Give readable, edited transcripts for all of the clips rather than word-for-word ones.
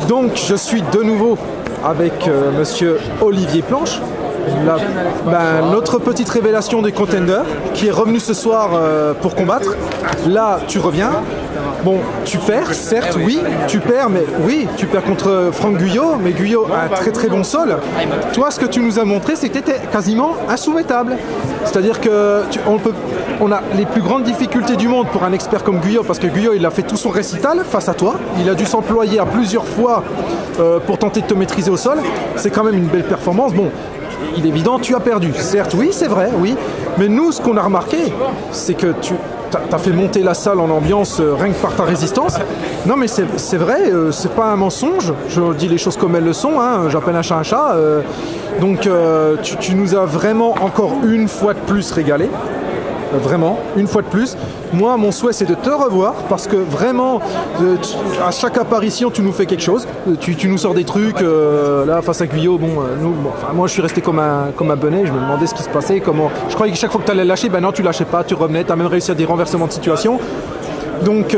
Donc je suis de nouveau avec monsieur Olivier Planche, notre petite révélation des contenders qui est revenu ce soir pour combattre. Là tu reviens. Bon, tu perds, certes, oui, tu perds, mais oui, tu perds contre Franck Guyot, mais Guyot a un très très bon sol. Toi, ce que tu nous as montré, c'est que tu étais quasiment insoumettable. C'est-à-dire que on a les plus grandes difficultés du monde pour un expert comme Guyot, parce que Guyot, il a fait tout son récital face à toi. Il a dû s'employer à plusieurs fois pour tenter de te maîtriser au sol. C'est quand même une belle performance. Bon, il est évident, tu as perdu. Certes, oui, c'est vrai, oui. Mais nous, ce qu'on a remarqué, c'est que tu as fait monter la salle en ambiance rien que par ta résistance. Non mais c'est vrai, c'est pas un mensonge, je dis les choses comme elles le sont, hein, j'appelle un chat un chat. Donc tu nous as vraiment encore une fois de plus régalé. Vraiment, une fois de plus. Moi, mon souhait, c'est de te revoir parce que vraiment, à chaque apparition, tu nous fais quelque chose. Tu nous sors des trucs. Là, face à Guyot, moi, je suis resté comme un bonnet. Je me demandais ce qui se passait. Je croyais que chaque fois que tu allais lâcher, ben non, tu lâchais pas, tu revenais. Tu as même réussi à des renversements de situation. Donc,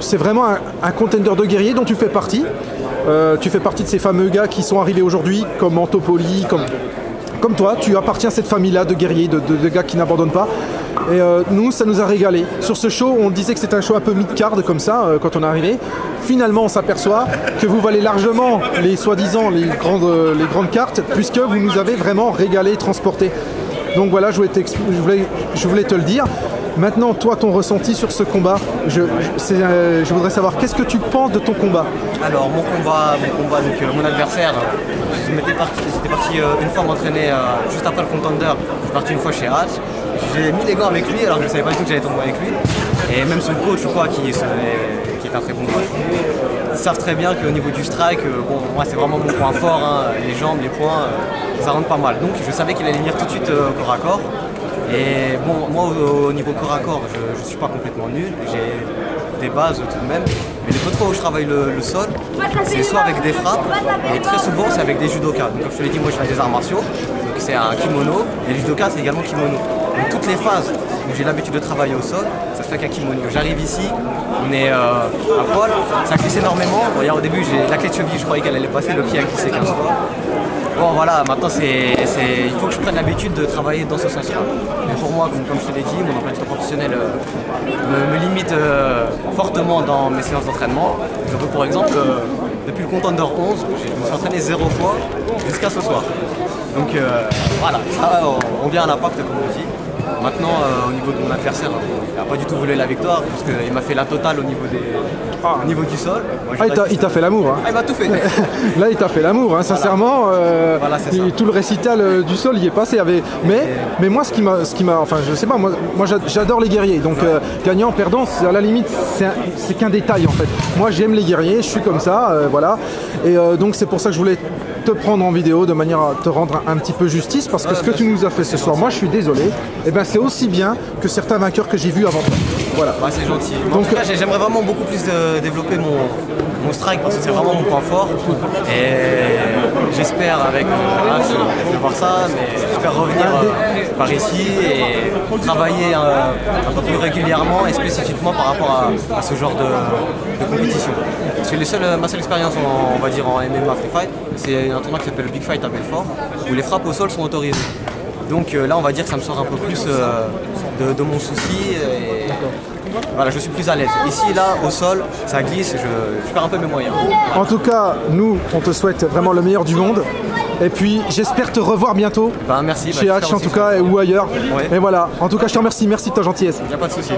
c'est vraiment un contender de guerrier dont tu fais partie. Tu fais partie de ces fameux gars qui sont arrivés aujourd'hui, comme Antopoli, comme toi. Tu appartiens à cette famille-là de guerriers, de gars qui n'abandonnent pas. Et nous, ça nous a régalé. Sur ce show, on disait que c'était un show un peu mid-card comme ça, quand on est arrivé. Finalement, on s'aperçoit que vous valez largement les soi-disant les grandes cartes, puisque vous nous avez vraiment régalé, transporté. Donc voilà, je voulais te le dire. Maintenant, toi, ton ressenti sur ce combat, je voudrais savoir, qu'est-ce que tu penses de ton combat? Alors, mon combat, donc mon adversaire, j'étais parti une fois m'entraîner juste après le contender. Je suis parti une fois chez Haas. J'ai mis les gants avec lui alors que je ne savais pas du tout que j'allais tomber avec lui. Et même son coach, qui est un très bon coach, ils savent très bien qu'au niveau du strike, moi c'est vraiment mon point fort, hein, les jambes, les poings, ça rentre pas mal. Donc je savais qu'il allait venir tout de suite corps à corps. Et bon, moi au niveau corps à corps, je ne suis pas complètement nul, j'ai des bases tout de même. Mais les autres fois où je travaille le sol, c'est soit avec des frappes, et très souvent c'est avec des judokas. Donc comme je te l'ai dit, moi je fais des arts martiaux, donc c'est un kimono, et le judoka c'est également kimono. Donc toutes les phases où j'ai l'habitude de travailler au sol, ça se fait qu'un kimono. J'arrive ici, on est à poil, ça glisse énormément. Regarde, au début, j'ai la clé de cheville, je croyais qu'elle allait passer, le pied a glissé 15 fois. Bon voilà, maintenant il faut que je prenne l'habitude de travailler dans ce sens-là. Mais pour moi, comme je te l'ai dit, mon emploi du temps professionnel me limite fortement dans mes séances d'entraînement. Pour exemple, depuis le contender 11, je me suis entraîné 0 fois jusqu'à ce soir. Donc voilà, ça on vient à l'impact comme on dit. Maintenant, au niveau de mon adversaire, il n'a pas du tout voulu la victoire, parce qu'il m'a fait la totale au niveau du sol. Moi, il t'a fait l'amour. Hein. Ah, il m'a tout fait. Là, il t'a fait l'amour, hein, sincèrement. Voilà, tout le récital du sol y est passé. Mais moi, ce qui m'a, enfin, je sais pas, moi j'adore les guerriers. Donc, gagnant, perdant, à la limite, c'est qu'un détail en fait. Moi, j'aime les guerriers, je suis comme ça, voilà. Et donc, c'est pour ça que je voulais te prendre en vidéo de manière à te rendre un petit peu justice, parce que ce que tu nous as fait ce soir, moi je suis désolé, et ben c'est aussi bien que certains vainqueurs que j'ai vus avant toi. Voilà. Ouais, c'est gentil. Donc, en tout cas, j'aimerais vraiment beaucoup plus développer mon strike parce que c'est vraiment mon point fort. Et j'espère avec je vais voir ça, mais j'espère revenir par ici et travailler un peu plus régulièrement et spécifiquement par rapport à ce genre de compétition. Parce que ma seule expérience on va dire en MMA Free Fight, c'est un tournoi qui s'appelle le Big Fight à Belfort, où les frappes au sol sont autorisées. Donc là on va dire que ça me sort un peu plus de mon souci. Et voilà, je suis plus à l'aise. Ici, là, au sol, ça glisse, je perds un peu mes moyens. En tout cas, nous, on te souhaite vraiment le meilleur du monde. Et puis, j'espère te revoir bientôt. Merci. Chez Hatch, en tout cas, ou ailleurs. Ouais. Et voilà. En tout cas, je te remercie. Merci de ta gentillesse. Il n'y a pas de souci.